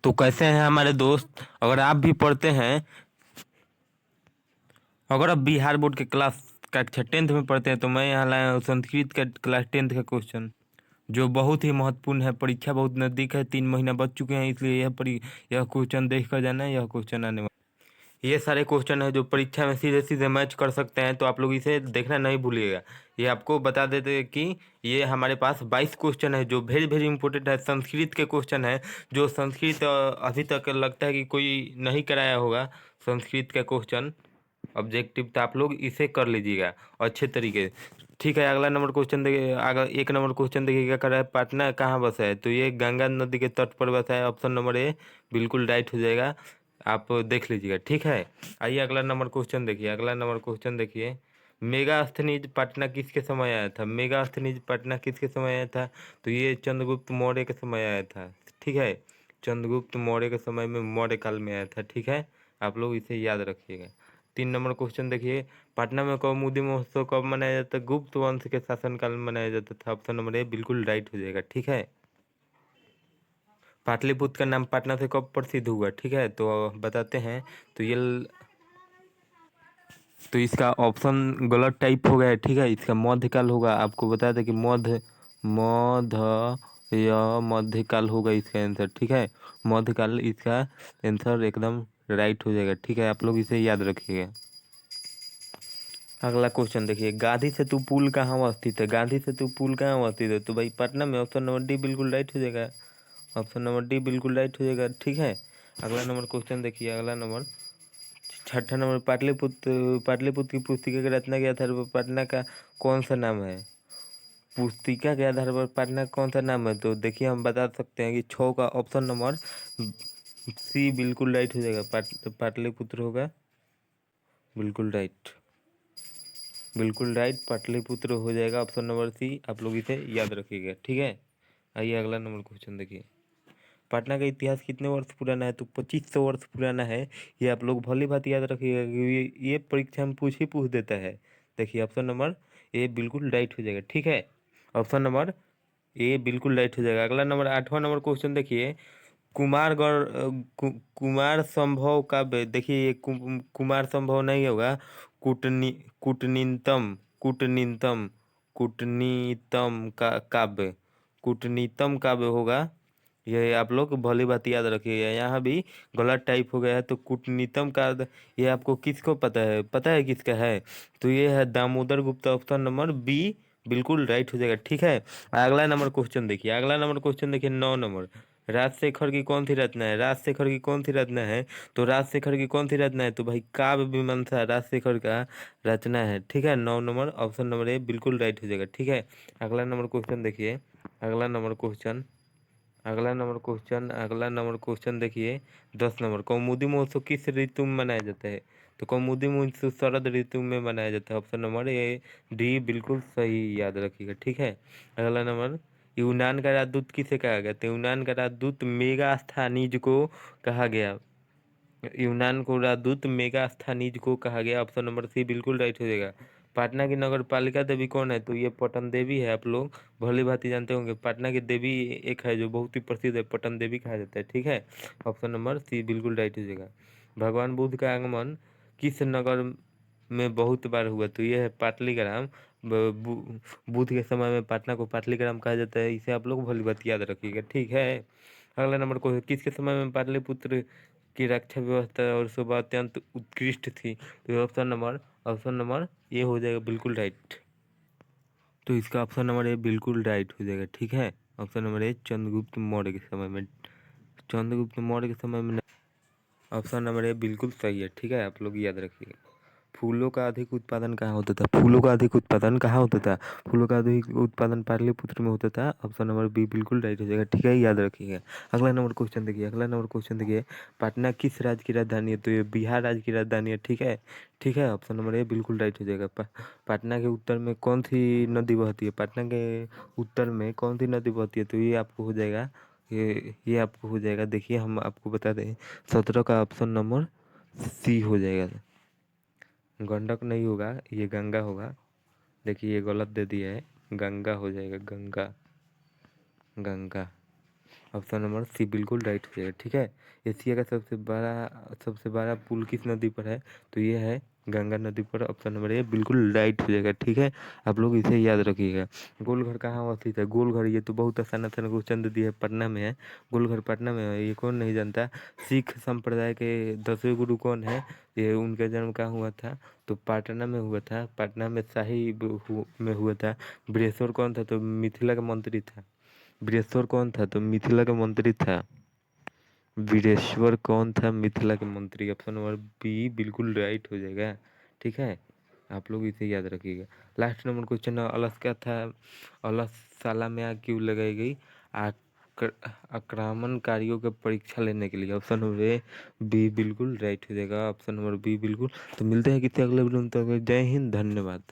तो कैसे हैं हमारे दोस्त? अगर आप भी पढ़ते हैं, अगर आप बिहार बोर्ड के क्लास कक्षा 10th में पढ़ते हैं तो मैं यहाँ लाया हूँ संस्कृत का क्लास 10th का क्वेश्चन, जो बहुत ही महत्वपूर्ण है। परीक्षा बहुत नज़दीक है, 3 महीना बच चुके हैं, इसलिए यह क्वेश्चन देख कर जाना है। यह क्वेश्चन आने वाला, ये सारे क्वेश्चन है जो परीक्षा में सीधे सीधे मैच कर सकते हैं, तो आप लोग इसे देखना नहीं भूलिएगा। ये आपको बता देते हैं कि ये हमारे पास 22 क्वेश्चन है जो वेरी वेरी इंपॉर्टेंट है। संस्कृत के क्वेश्चन है, जो संस्कृत अभी तक लगता है कि कोई नहीं कराया होगा। संस्कृत का क्वेश्चन ऑब्जेक्टिव, तो आप लोग इसे कर लीजिएगा अच्छे तरीके से। ठीक है, अगला नंबर क्वेश्चन देखिए। अगर 1 नंबर क्वेश्चन देखिए, क्या कर रहा है, पटना कहाँ बसा है? तो ये गंगा नदी के तट पर बसा है। ऑप्शन नंबर ए बिल्कुल राइट हो जाएगा, आप देख लीजिएगा। ठीक है, आइए अगला नंबर क्वेश्चन देखिए। अगला नंबर क्वेश्चन देखिए, मेगास्थनीज पटना किसके समय आया था? मेगास्थनीज पटना किसके समय आया था? तो ये चंद्रगुप्त मौर्य के समय आया था। ठीक है, चंद्रगुप्त मौर्य के समय में, मौर्य काल में आया था। ठीक है, आप लोग इसे याद रखिएगा। 3 नंबर क्वेश्चन देखिए, पटना में कौमुदी महोत्सव कब मनाया जाता है? गुप्त वंश के शासनकाल में मनाया जाता था। ऑप्शन नंबर ए बिल्कुल राइट हो जाएगा। ठीक है, पाटलिपुत्र का नाम पटना से कब प्रसिद्ध हुआ? ठीक है, तो बताते हैं। तो तो इसका ऑप्शन गलत टाइप हो गया है। ठीक है, इसका मध्यकाल होगा। आपको बता दें कि मध्य या मध्यकाल होगा इसका आंसर। ठीक है, मध्यकाल इसका आंसर एकदम राइट हो जाएगा। ठीक है, आप लोग इसे याद रखिएगा। अगला क्वेश्चन देखिए, गांधी सेतु पुल कहाँ अवस्थित है? गांधी सेतु पुल कहाँ अवस्थित है? तो भाई पटना में। ऑप्शन नंबर डी बिल्कुल राइट हो जाएगा। ऑप्शन नंबर डी बिल्कुल राइट हो जाएगा। ठीक है, अगला नंबर क्वेश्चन देखिए। अगला नंबर 6ठा नंबर, पाटलिपुत्र की पुस्तिका की रचना के आधार पर पटना का कौन सा नाम है? पुस्तिका के आधार पर पटना का कौन सा नाम है? तो देखिए, हम बता सकते हैं कि 6 का ऑप्शन नंबर सी बिल्कुल राइट हो जाएगा। पाटलिपुत्र होगा, बिल्कुल राइट। बिल्कुल राइट, पाटलिपुत्र हो जाएगा ऑप्शन नंबर सी। आप लोग इसे याद रखिएगा। ठीक है, आइए अगला नंबर क्वेश्चन देखिए। पटना का इतिहास कितने वर्ष पुराना है? तो 2500 वर्ष पुराना है। ये आप लोग भली बात याद रखिएगा, क्योंकि ये परीक्षा में पूछ देता है। देखिए, ऑप्शन नंबर ए बिल्कुल राइट हो जाएगा। ठीक है, ऑप्शन नंबर ए बिल्कुल राइट हो जाएगा। अगला नंबर 8वां नंबर क्वेश्चन देखिए, कुमारगढ़ कुमार संभव काव्य। देखिए, ये कुमार संभव नहीं होगा। कूटनी कूटनीतम कूटनीतम कूटनीतम का काव्य, कूटनीतम काव्य होगा। ये आप लोग भली बात याद रखिएगा। यहाँ भी गलत टाइप हो गया है। तो कूटनीतम का ये आपको किसको पता है? पता है किसका है? तो ये है Damodar Gupta. Option number B बिल्कुल राइट हो जाएगा। ठीक है, अगला नंबर क्वेश्चन देखिए। अगला नंबर क्वेश्चन देखिए, 9 नंबर, राजशेखर की कौन सी रचना है? राजशेखर की कौन सी रचना है? तो राजशेखर की कौन सी रचना है? तो भाई काव्य मीमांसा राजशेखर का रचना है। ठीक है, 9 नंबर ऑप्शन नंबर ए बिल्कुल राइट हो जाएगा। ठीक है, अगला नंबर क्वेश्चन देखिए। अगला नंबर क्वेश्चन अगला नंबर क्वेश्चन देखिए, 10 नंबर, कौमुदी महोत्सव किस ऋतु में मनाया जाता है? तो कौमुदी महोत्सव शरद ऋतु में मनाया जाता है। ऑप्शन नंबर ए डी बिल्कुल सही याद रखिएगा। ठीक है, अगला नंबर, यूनान का राजदूत किसे कहा गया? तो यूनान का राजदूत मेगास्थनीज को कहा गया। यूनान को राजदूत मेगास्थनीज को कहा गया। ऑप्शन नंबर सी बिल्कुल राइट हो जाएगा। पटना की नगर पालिका देवी कौन है? तो ये पटन देवी है। आप लोग भली भांति जानते होंगे, पटना की देवी एक है जो बहुत ही प्रसिद्ध है, पटन देवी कहा जाता है। ठीक है, ऑप्शन नंबर सी बिल्कुल राइट हो जाएगा। भगवान बुद्ध का आगमन किस नगर में बहुत बार हुआ? तो ये है पाटलिग्राम। बुद्ध के समय में पटना को पाटलिग्राम कहा जाता है। इसे आप लोग भली भांति याद रखिएगा। ठीक है, अगला नंबर को, किसके समय में पाटलिपुत्र की रक्षा व्यवस्था और शोभा अत्यंत उत्कृष्ट थी? तो ऑप्शन नंबर ये हो जाएगा बिल्कुल राइट। तो इसका ऑप्शन नंबर ए बिल्कुल राइट हो जाएगा। ठीक है, option number A Chandragupta Maurya के समय में। चंद्रगुप्त मौर्य के समय में ऑप्शन नंबर ए बिल्कुल सही है। ठीक है, आप लोग याद रखिएगा। फूलों का अधिक उत्पादन कहाँ होता था? फूलों का अधिक उत्पादन कहाँ होता था? फूलों का अधिक उत्पादन पाटलिपुत्र में होता था। ऑप्शन नंबर बी बिल्कुल राइट हो जाएगा। ठीक है, याद रखिएगा। अगला नंबर क्वेश्चन देखिए। पटना किस राज्य की राजधानी है? तो ये बिहार राज्य की राजधानी है। ठीक है, ठीक है, ऑप्शन नंबर ए बिल्कुल राइट हो जाएगा। पटना के उत्तर में कौन सी नदी बहती है? पटना के उत्तर में कौन सी नदी बहती है? तो ये आपको हो जाएगा, ये आपको हो जाएगा। देखिए, हम आपको बता दें, 17 का ऑप्शन नंबर सी हो जाएगा। गंडक नहीं होगा, ये गंगा होगा। देखिए, ये गलत दे दिया है, गंगा हो जाएगा। Ganga, Ganga. Option number C बिल्कुल राइट हो जाएगा। ठीक है, एशिया का सबसे बड़ा पुल किस नदी पर है? तो ये है गंगा नदी पर। ऑप्शन नंबर ए बिल्कुल राइट हो जाएगा। ठीक है, आप लोग इसे याद रखिएगा। गोलघर कहाँ अवस्थित है? गोलघर, ये तो बहुत आसान आसान क्वेश्चन दे दिया है, पटना में है। गोलघर पटना में है, ये कौन नहीं जानता। सिख संप्रदाय के 10वें गुरु कौन है? ये उनका जन्म कहाँ हुआ था? तो पटना में हुआ था, पटना में में हुआ था। बृहस्पति कौन था? तो मिथिला का मंत्री था। बृहस्पति कौन था? तो मिथिला का मंत्री था। वीरेश्वर कौन था? मिथिला के मंत्री। ऑप्शन नंबर बी बिल्कुल राइट हो जाएगा। ठीक है, आप लोग इसे याद रखिएगा। लास्ट नंबर क्वेश्चन अलस क्या था? अलस साला में आग क्यों लगाई गई? आक्रमणकारियों का परीक्षा लेने के लिए। ऑप्शन नंबर ए बी बिल्कुल राइट हो जाएगा। ऑप्शन नंबर बी बिल्कुल। तो मिलते हैं किसी अगले वीडियो में, तो जय हिंद, धन्यवाद।